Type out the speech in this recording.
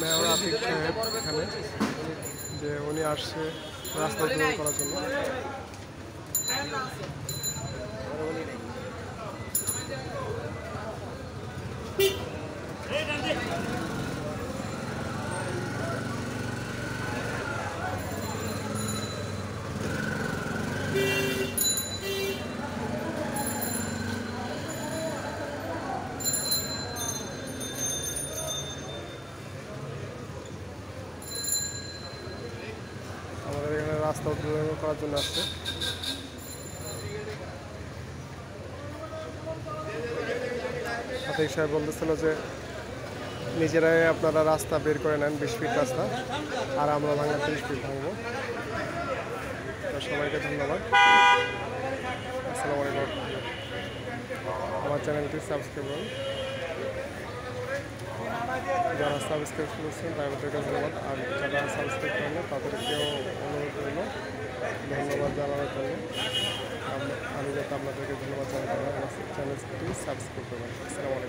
Mayor Atik সাহেব এখানে যে উনি আসছে রাস্তা উদ্বোধন করার জন্য। আমাদের এখানে রাস্তা উদ্বোধন করার জন্য আসছে। আতিক সাহেব বলতেছিল যে নিজেরাই আপনারা রাস্তা বের করে নেন, 20 ফিট রাস্তা, আর আমরা ভাঙা 30 ফিট ভাঙবো। সবাইকে ধন্যবাদ। আসসালামু আলাইকুম। আমার চ্যানেলটি সাবস্ক্রাইব করুন। যারা সাবস্ক্রাইব করেছেন তাদেরকে ধন্যবাদ, আর যারা সাবস্ক্রাইব করেন না তাদেরকেও অনুরোধ করল ধন্যবাদ জানানোর জন্য। আমি যাতে আপনাদেরকে ধন্যবাদ জানাতে পারি, আমার চ্যানেলটি সাবস্ক্রাইব করবেন। আসসালামু আলাইকুম।